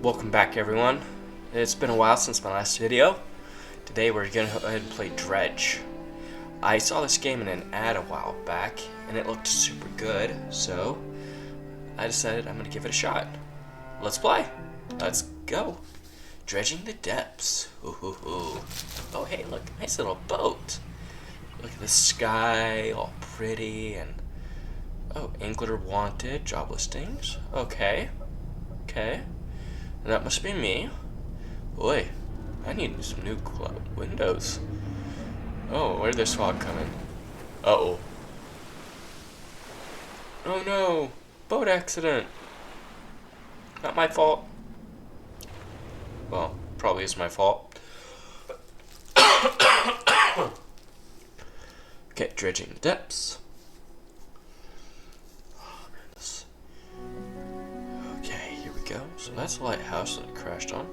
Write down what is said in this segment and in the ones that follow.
Welcome back, everyone. It's been a while since my last video. Today we're gonna go ahead and play Dredge. I saw this game in an ad a while back and it looked super good, so I decided I'm gonna give it a shot. Let's play. Let's go. Dredging the depths. Ooh. Oh hey, look, nice little boat. Look at the sky, all pretty, and oh, angler wanted, job listings. Okay. That must be me. Boy, I need some new windows. Oh, where'd this fog come in? Uh-oh. Oh no! Boat accident! Not my fault. Well, probably is my fault. Okay, dredging the depths. Okay, here we go. So that's the lighthouse that it crashed on.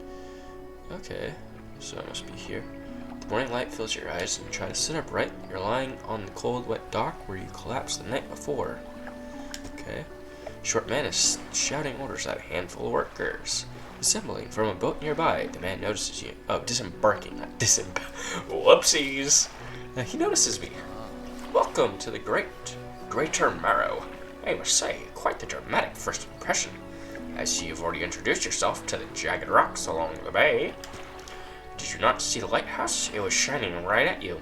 Okay, so I must be here. The morning light fills your eyes and you try to sit upright. You're lying on the cold, wet dock where you collapsed the night before. Okay. Short man is shouting orders at a handful of workers. Assembling from a boat nearby, the man notices you. Oh, disembarking, not Whoopsies! He notices me. Welcome to the Greater Marrow. I must say, quite the dramatic first impression. I see you've already introduced yourself to the jagged rocks along the bay. Did you not see the lighthouse? It was shining right at you.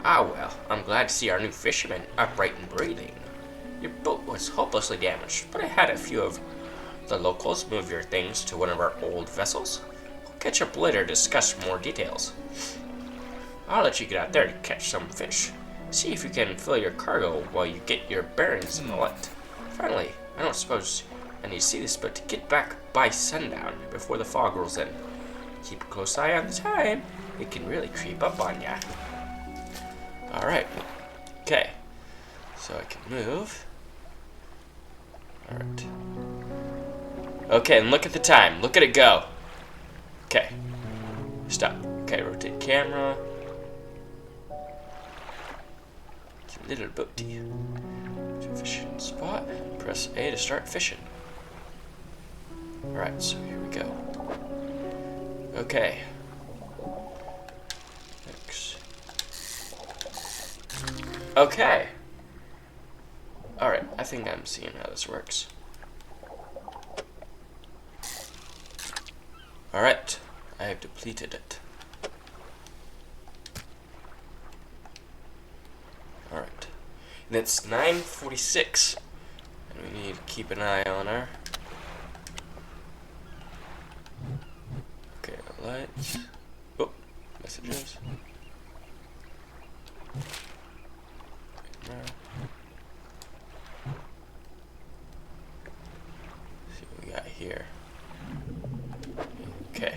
Ah well, I'm glad to see our new fisherman upright and breathing. Your boat was hopelessly damaged, but I had a few of the locals move your things to one of our old vessels. We'll catch up later to discuss more details. I'll let you get out there to catch some fish. See if you can fill your cargo while you get your bearings in the light. Finally, I don't suppose I need to see this, but to get back by sundown before the fog rolls in. Keep a close eye on the time. It can really creep up on ya. Alright. Okay. So I can move. Alright. Okay, and look at the time. Look at it go. Okay. Stop. Okay, rotate camera. It's a little boaty. To fishing spot. Press A to start fishing. Alright, so here we go. Okay. Next. Okay. Alright, I think I'm seeing how this works. Alright, I have depleted it. Alright. And it's 9:46. And we need to keep an eye on her. Okay, lights. Oh, messages. See what we got here. Okay.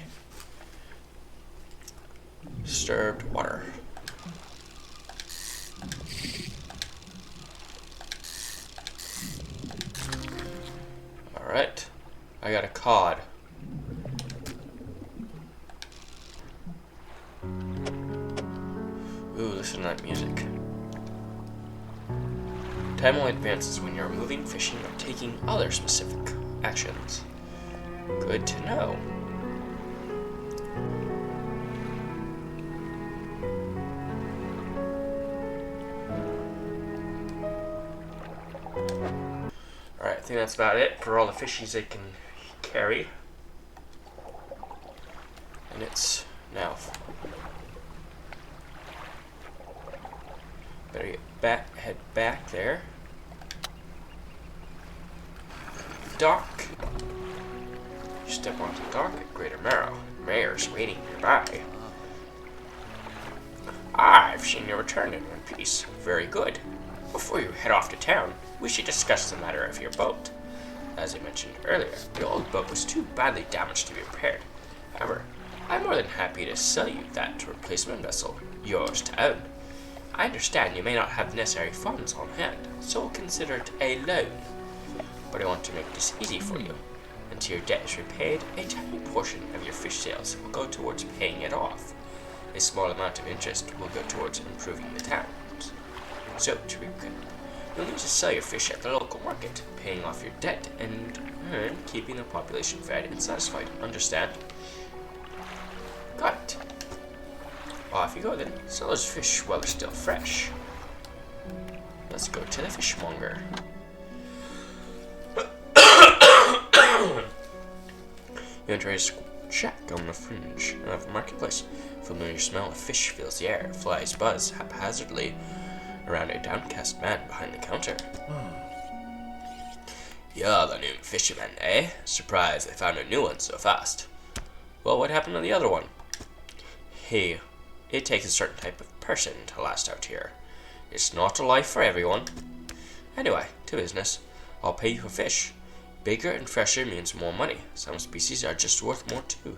Disturbed water. Alright. I got a cod. Ooh, listen to that music. Time only advances when you're moving, fishing, or taking other specific actions. Good to know. Alright, I think that's about it for all the fishies they can carry. And it's now. Better get head back there. Dock. You step onto the dock at Greater Marrow. Mayor's waiting nearby. I've seen you return in one piece. Very good. Before you head off to town, we should discuss the matter of your boat. As I mentioned earlier, the old boat was too badly damaged to be repaired. However, I'm more than happy to sell you that replacement vessel, yours to own. I understand you may not have the necessary funds on hand, so we'll consider it a loan. But I want to make this easy for you. Until your debt is repaid, a tiny portion of your fish sales will go towards paying it off. A small amount of interest will go towards improving the towns. So, to recap, you'll need to sell your fish at the local market, paying off your debt, and keeping the population fed and satisfied. Understand? Got it. Off you go then. Sell those fish while they're still fresh. Let's go to the fishmonger. You enter a shack on the fringe of a marketplace. Familiar smell of fish fills the air. Flies buzz haphazardly around a downcast man behind the counter. You're the new fisherman, eh? Surprised I found a new one so fast. Well, what happened to the other one? Hey, it takes a certain type of person to last out here. It's not a life for everyone. Anyway, to business. I'll pay you for fish. Bigger and fresher means more money. Some species are just worth more too.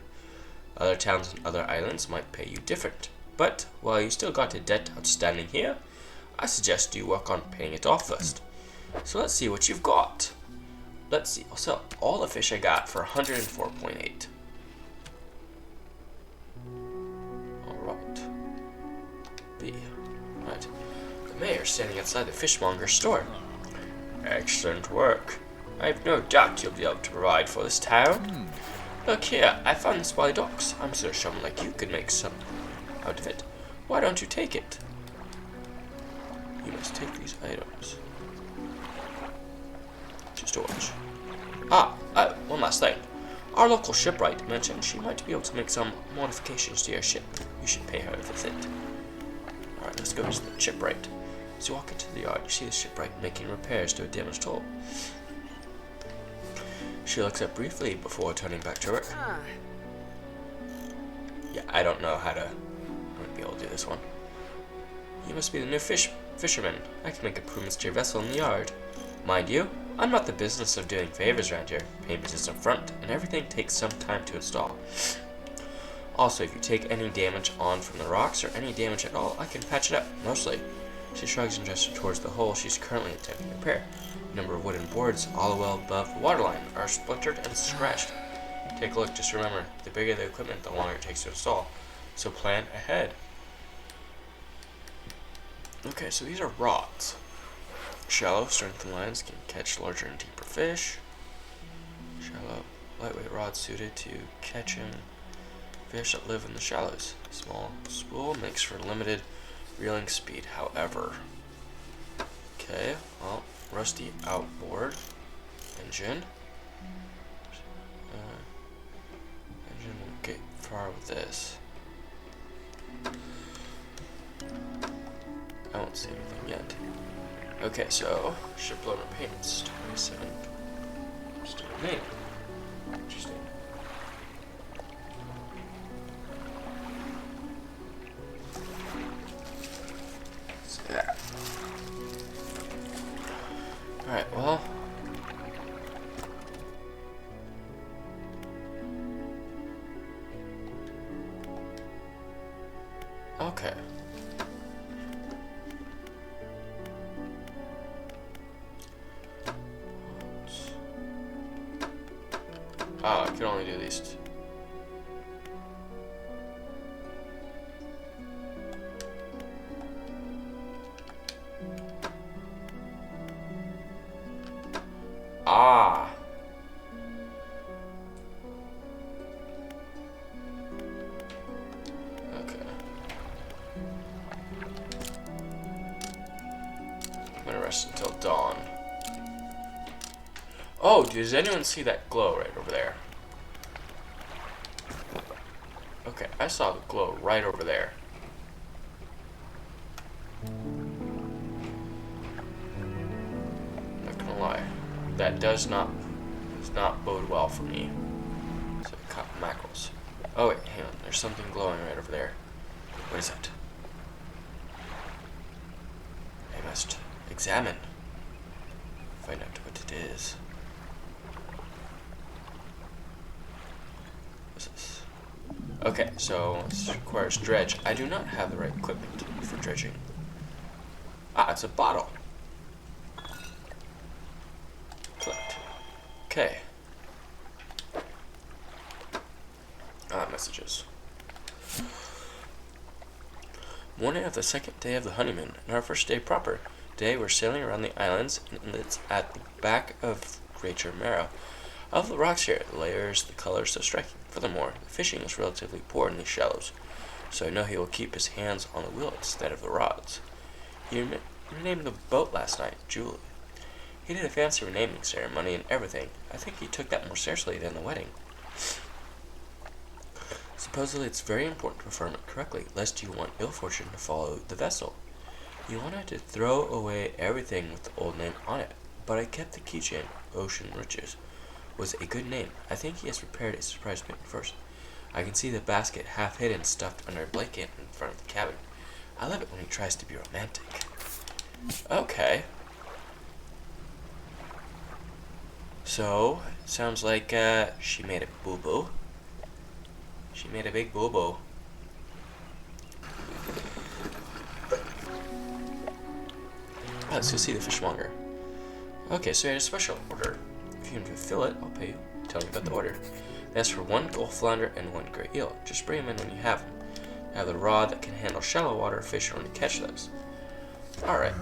Other towns and other islands might pay you different. But while you still got a debt outstanding here, I suggest you work on paying it off first. So let's see what you've got. Let's see, I'll sell all the fish I got for 104.8. Alright. B. Right. The mayor's standing outside the fishmonger's store. Excellent work. I have no doubt you'll be able to provide for this town. Look here, I found this by the docks. I'm sure someone like you could make some out of it. Why don't you take it? You must take these items. To storage. One last thing. Our local shipwright mentioned she might be able to make some modifications to your ship. You should pay her a visit. Alright, let's go to the shipwright. As you walk into the yard, you see the shipwright making repairs to a damaged hull. She looks up briefly before turning back to work. Yeah, I don't know how to... I wouldn't be able to do this one. You must be the new fisherman. I can make improvements to your vessel in the yard. Mind you, I'm not the business of doing favors around here. Payment is up front, and everything takes some time to install. Also, if you take any damage on from the rocks, or any damage at all, I can patch it up, mostly. She shrugs and gestures towards the hole she's currently attempting to repair. A number of wooden boards, all well above the waterline, are splintered and scratched. Take a look, just remember, the bigger the equipment, the longer it takes to install. So plan ahead. Okay, so these are rods. Shallow, strengthened lines can catch larger and deeper fish. Shallow, lightweight rods suited to catching fish that live in the shallows. Small spool makes for limited reeling speed, however. Okay, well, rusty outboard. Engine. Engine won't get far with this. I won't see anything yet. Okay, so shiploader payments 27 still remain. Interesting. So that. Alright, well. Okay. Oh, I can only do these two. Ah. Okay. I'm gonna rest until dawn. Oh, does anyone see that glow right over there? Okay, I saw the glow right over there. Not gonna lie, that does not bode well for me. So I caught mackerels. Oh wait, hang on, there's something glowing right over there. What is it? I must examine. Find out what it is. Okay, so this requires dredge. I do not have the right equipment for dredging. Ah, it's a bottle. Collect. Okay. Messages. Morning of the second day of the honeymoon, and our first day proper. Today we're sailing around the islands and inlets at the back of Greater Marrow. Of the rocks here, the layers, the colors so striking. Furthermore, the fishing is relatively poor in these shallows, so I know he will keep his hands on the wheel instead of the rods. He renamed the boat last night, Julie. He did a fancy renaming ceremony and everything. I think he took that more seriously than the wedding. Supposedly it's very important to perform it correctly, lest you want ill fortune to follow the vessel. He wanted to throw away everything with the old name on it, but I kept the keychain. Ocean Riches was a good name. I think he has prepared a surprise picnic first. I can see the basket half hidden, stuffed under a blanket in front of the cabin. I love it when he tries to be romantic. Okay. So, sounds like she made a boo-boo. She made a big boo-boo. Let's go see the fishmonger. Okay, so he had a special order. If you can fulfill it, I'll pay you. Tell me about the order. That's for 1 gold flounder and 1 gray eel. Just bring them in when you have them. I have the rod that can handle shallow water fish when to catch those. Alright.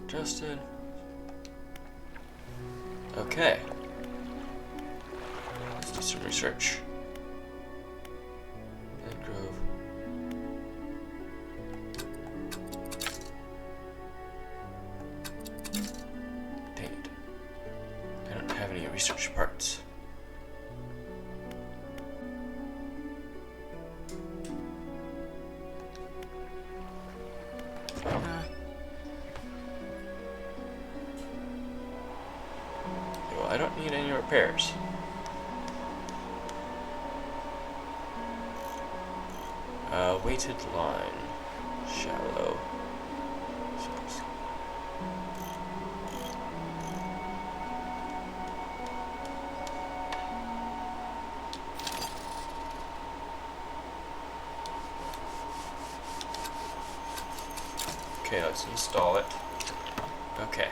Adjusted. Okay. Let's do some research. Mangrove. Dang it. I don't have any research parts. Well, I don't need any repairs. Weighted line. Shallow. Okay, let's install it. Okay.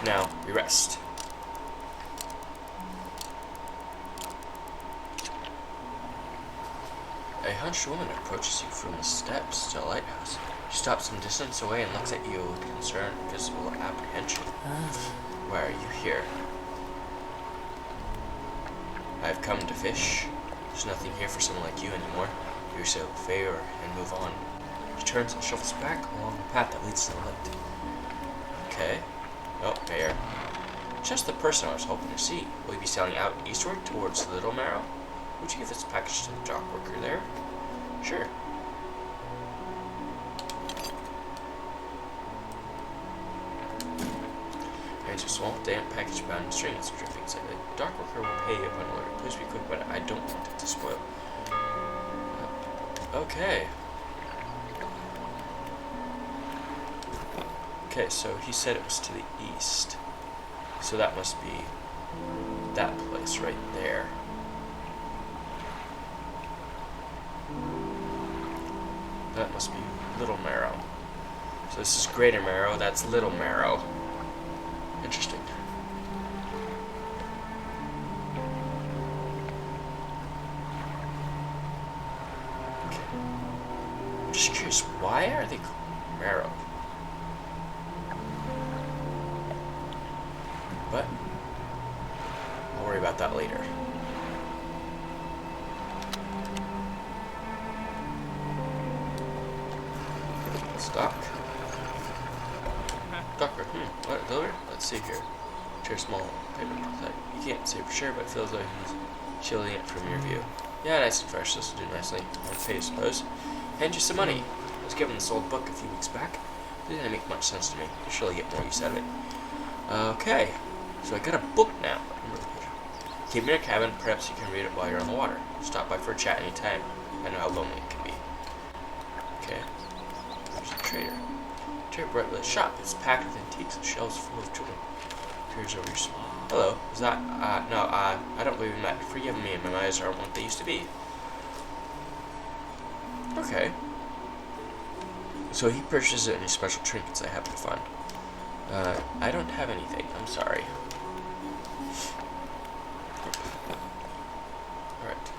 Now, we rest. A hunched woman approaches you from the steps to the lighthouse. She stops some distance away and looks at you with concern and visible apprehension. Why are you here? I have come to fish. There's nothing here for someone like you anymore. You say a favor and move on. She turns and shuffles back along the path that leads to the lake. Okay. Oh, there. Just the person I was hoping to see. Will you be sailing out eastward towards Little Marrow? Would you give this package to the dock worker there? Sure. Here's a small, damp package bound in string and some dripping inside it. The dock worker will pay you upon delivery. Please be quick, but I don't want it to spoil. Okay. Okay, so he said it was to the east. So that must be that place right there. That must be Little Marrow. So this is Greater Marrow, that's Little Marrow. Interesting. Okay. I'm just curious, why are they called Marrow? But I'll worry about that later. Stock. Docker. What delivery? Let's see here. Share small paper. You can't say for sure, but it feels like he's shielding it from your view. Yeah, nice and fresh. This will do nicely. I'll pay, I suppose. Hand you some money. I was given this old book a few weeks back. It didn't make much sense to me. You'll surely get more use out of it. Okay. So I got a book now. Keep it in your cabin. Perhaps you can read it while you're on the water. Stop by for a chat anytime. I know how lonely it can be. Okay. There's a trader. Trader bright lit shop. It's packed with antiques and shelves full of jewelry. Here's over your small. Hello. Is that no, I don't believe we met. Forgive me, my eyes aren't what they used to be. Okay. So he purchases any special trinkets I happen to find. I don't have anything. I'm sorry. Alright.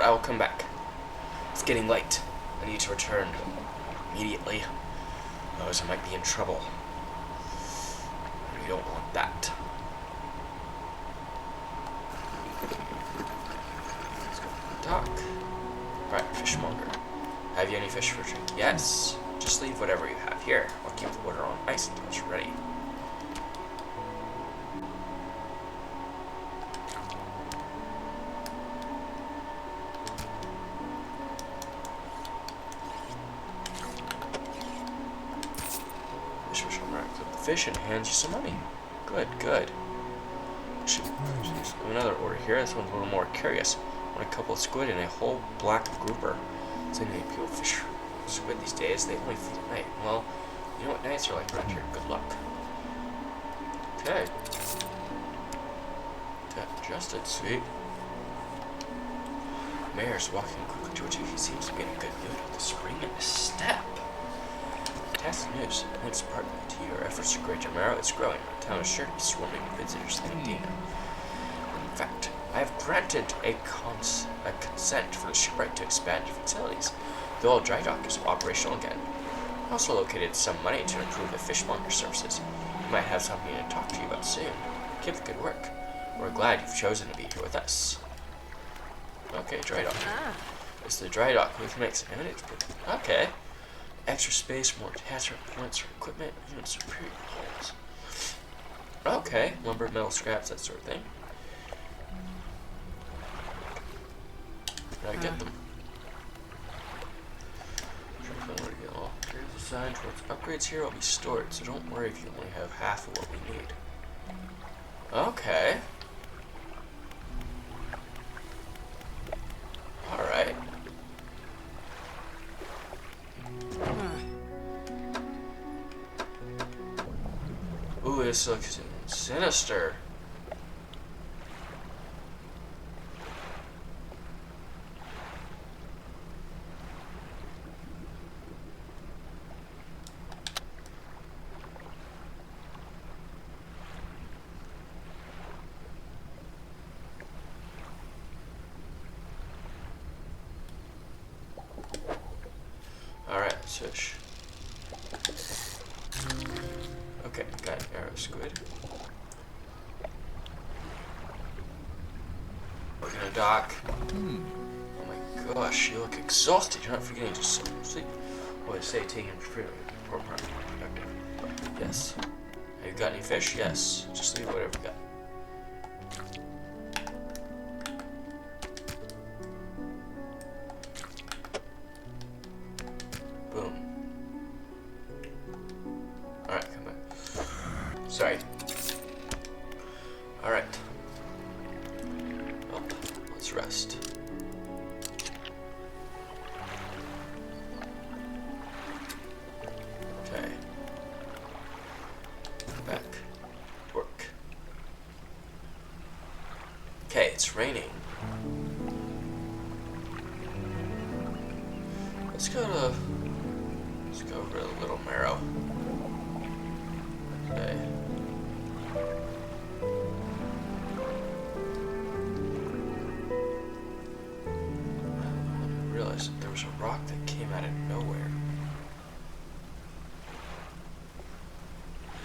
but I will come back. It's getting late. I need to return immediately. Otherwise I might be in trouble. We don't want that. Let's go to the dock. Right, fishmonger. Have you any fish for drink? Yes. Just leave whatever you have here. I'll keep the water on ice until it's ready. Fish and hands you some money. Good, good. Should another order here. This one's a little more curious. I want a couple of squid and a whole black grouper. So many people fish squid these days. They only feed at night. Well, you know what nights are like around here. Good luck. Okay. Got adjusted. Sweet. Mayor's walking quickly towards you. He seems to be in a good mood with a spring in his step. Fantastic news. Thanks partly to your efforts to great Jamaro, it's growing. The town is sure to be swarming with visitors any day now. In fact, I have granted a consent for the shipwright to expand your facilities. The old dry dock is operational again. I also located some money to improve the fishmonger services. We might have something to talk to you about soon. Keep the good work. We're glad you've chosen to be here with us. Okay, dry dock. It's the dry dock which makes eminent. Okay. Extra space, more attachment points for equipment, even superior holes. Okay, lumber, metal scraps, that sort of thing. Gotta get them. Here's a sign towards upgrades here will be stored, so don't worry if you only have half of what we need. Okay. Alright. Ooh, this looks sinister. Alright, fish. Okay, got an arrow squid. We're gonna dock. Oh my gosh, you look exhausted. You're not forgetting to sleep. What they say, taking productive. Yes. Have you got any fish? Yes. Just leave whatever you got. Sorry. Alright. Well, let's rest. Okay. Back. Work. Okay, it's raining. Let's go over to the Little Marrow. Okay. There was a rock that came out of nowhere.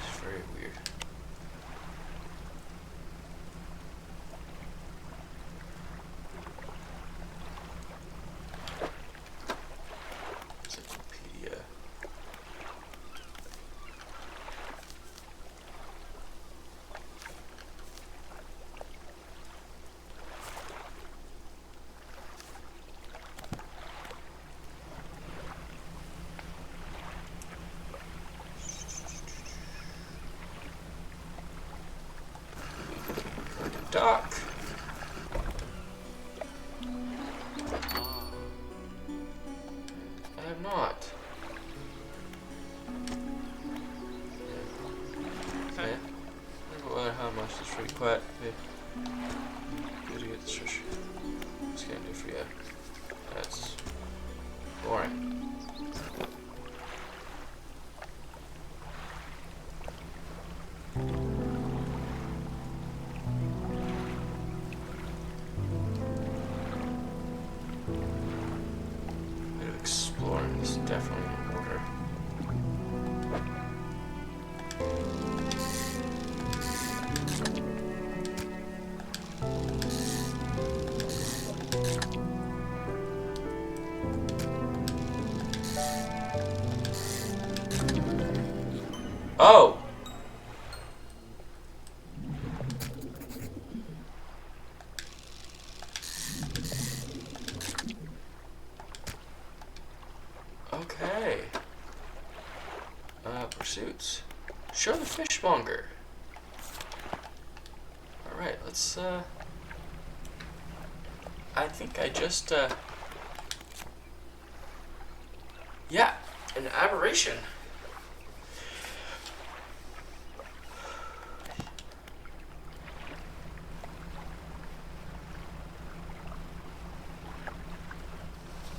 It's very weird. Encyclopedia. Dock. I have not. Okay. How much is free quiet? Good to get this fish. What's gonna do for you? That's boring. Oh! Okay. Pursuits. Show the fishmonger. Alright, let's, I think I just, yeah, an aberration.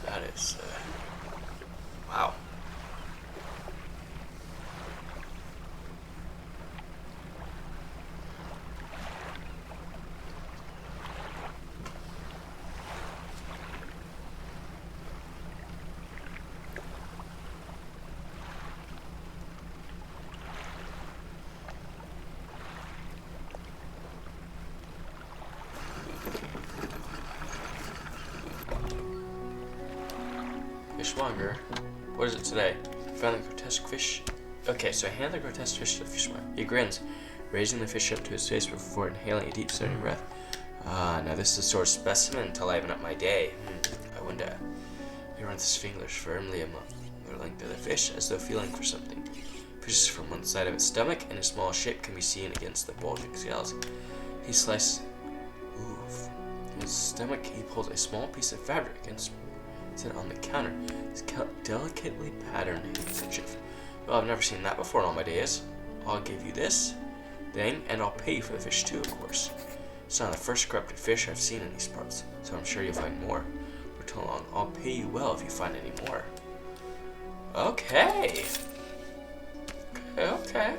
That is, wow. Fishmonger. What is it today? Found the grotesque fish. Okay, so I hand the grotesque fish to the fishmonger. He grins, raising the fish up to his face before inhaling a deep, soothing breath. Ah, now this is a sort of specimen to liven up my day. I wonder. He runs his fingers firmly along the length of the fish, as though feeling for something. Fishes from one side of its stomach, and a small shape can be seen against the bulging scales. He slices. Oof. In his stomach, he pulls a small piece of fabric and set it on the counter. It's delicately patterned handkerchief. Well, I've never seen that before in all my days. I'll give you this thing, and I'll pay you for the fish too, of course. It's not the first corrupted fish I've seen in these parts, so I'm sure you'll find more. For too long, I'll pay you well if you find any more. Okay. Okay.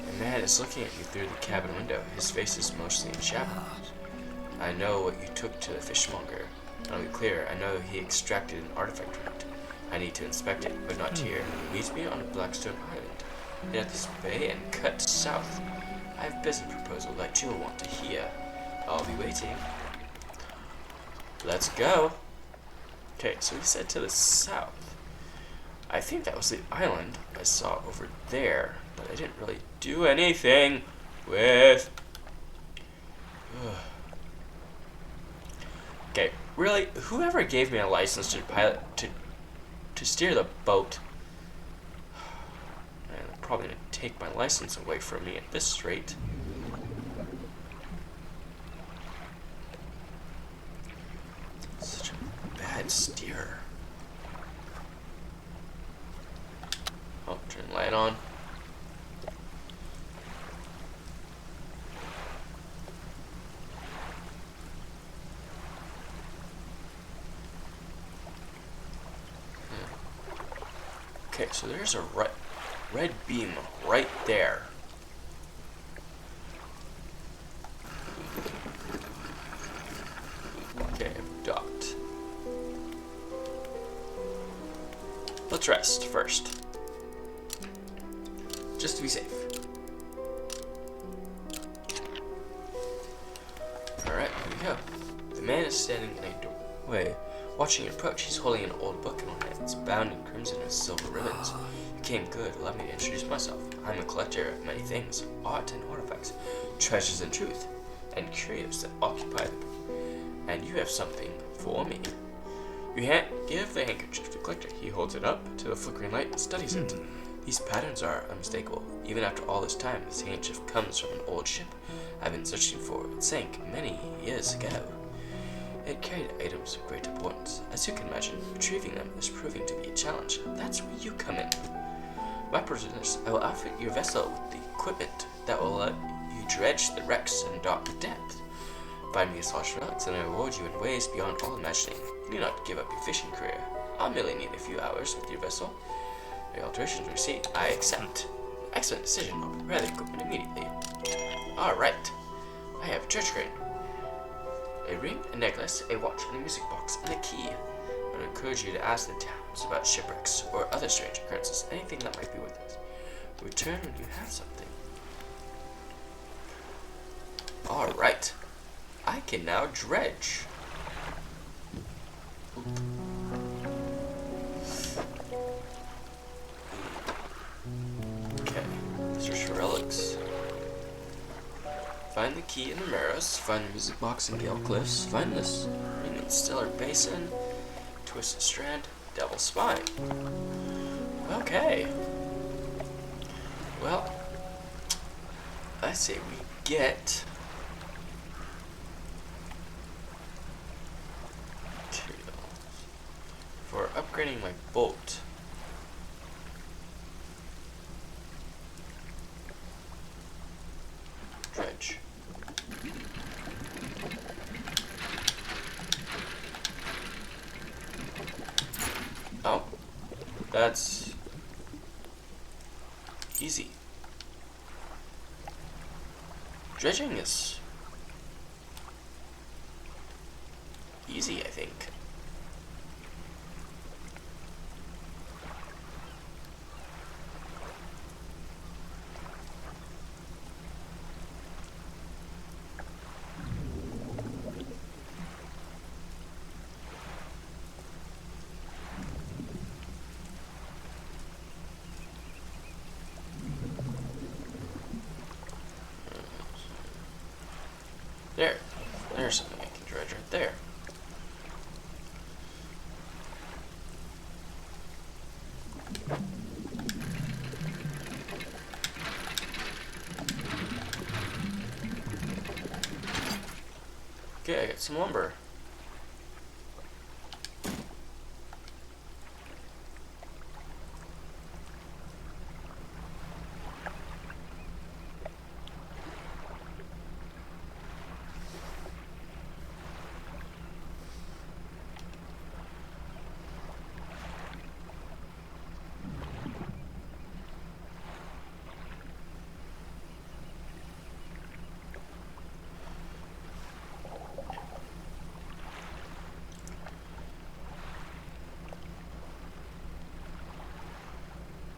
The man is looking at you through the cabin window. His face is mostly in shadow. I know what you took to the fishmonger. I'll be clear, I know he extracted an artifact from it. I need to inspect it, but not here. Meet me on Blackstone Island. Head out this bay and cut south. I have a business proposal that you'll want to hear. I'll be waiting. Let's go. Okay, so he said to the south. I think that was the island I saw over there, but I didn't really do anything with. Okay, really, whoever gave me a license to pilot to steer the boat, man, they're probably gonna take my license away from me at this rate. Such a bad steerer. Oh, turn the light on. Okay, so there's a red beam right there. Okay, I've docked. Let's rest first. Just to be safe. Alright, here we go. The man is standing in a doorway. Watching you approach, he's holding an old book in one hand. It's bound in crimson with silver ribbons. You came good. Let me introduce myself. I'm a collector of many things, art and artifacts, treasures and truth, and curios that occupy them. And you have something for me. You give the handkerchief to the collector. He holds it up to the flickering light and studies it. These patterns are unmistakable. Even after all this time, this handkerchief comes from an old ship I've been searching for. It sank many years ago. It carried items of great importance. As you can imagine, retrieving them is proving to be a challenge. That's where you come in. My prisoners, I will outfit your vessel with the equipment that will let you dredge the wrecks and dock the depth. Find me these lost relics, and I reward you in ways beyond all imagining. You need not give up your fishing career. I'll merely need a few hours with your vessel. The alterations receipt, I accept. Excellent decision. I'll prepare the equipment immediately. Alright. I have a church crane. A ring, a necklace, a watch, and a music box, and a key. I would encourage you to ask the towns about shipwrecks or other strange occurrences, anything that might be worth it. Return when you have something. Alright. I can now dredge. Oop. Okay. Search for relics. Find the key in the mirrors. Find the music box in Gale Cliffs. Find this ring in Stellar Basin. Twisted Strand. Devil's Spine. Okay. Well, I say we get materials for upgrading my boat. Dredge. Oh, that's easy. Dredging is easy, I think. There's something I can dredge right there. Okay, I got some lumber.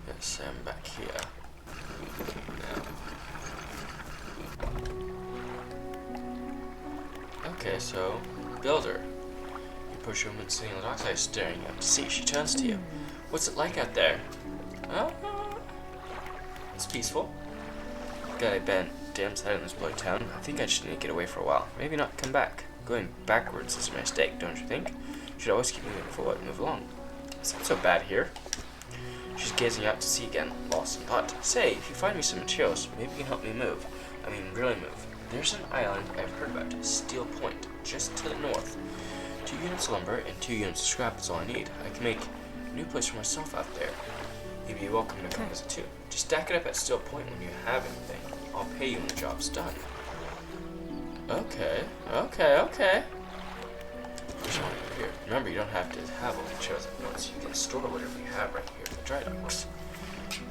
Yes, I'm back here. Now. Okay, so, builder. You push a woman sitting on the dockside staring out to sea. She turns to you. What's it like out there? It's peaceful. Got a bad damn side in this bloody town. I think I just need to get away for a while. Maybe not come back. Going backwards is a mistake, don't you think? Should always keep moving forward and move along. It's not so bad here. She's gazing out to sea again, lost in thought. Say, if you find me some materials, maybe you can help me move. I mean, really move. There's an island I've heard about, Steel Point, just to the north. 2 units of lumber and 2 units of scrap is all I need. I can make a new place for myself out there. You'd be welcome to come visit too. Just stack it up at Steel Point when you have anything. I'll pay you when the job's done. Okay. There's one over here. Remember, you don't have to have all the materials at once. You can store whatever you have right here in the dry docks. Okay.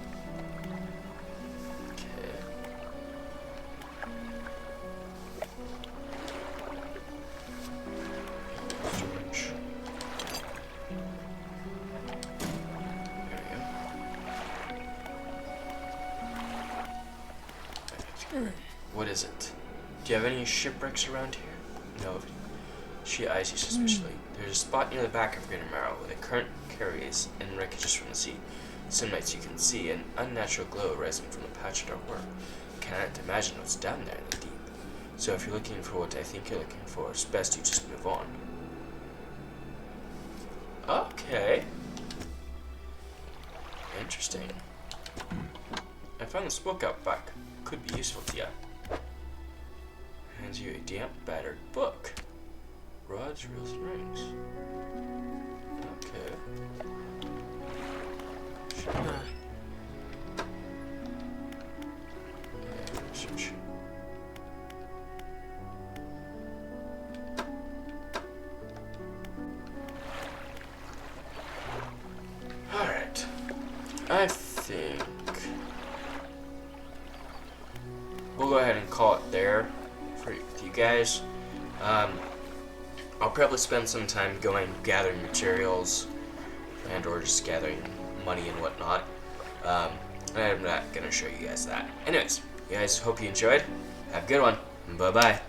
Storage. There we go. What is it? Do you have any shipwrecks around here? No. She eyes you suspiciously. There's a spot near the back of Greater Marrow where the current carries in wreckages from the sea. Some nights you can see an unnatural glow rising from the patch of dark water. You can't imagine what's down there in the deep. So if you're looking for what I think you're looking for, it's best you just move on. Okay. Interesting. I found this book out back. Could be useful to you. Hands you a damp, battered book. Rods, reels, and rings. Okay. Sure. Search. Alright. I think we'll go ahead and call it there for you guys. I'll probably spend some time going gathering materials and or just gathering money and whatnot. I'm not gonna show you guys that. Anyways, you guys, hope you enjoyed. Have a good one. Bye bye.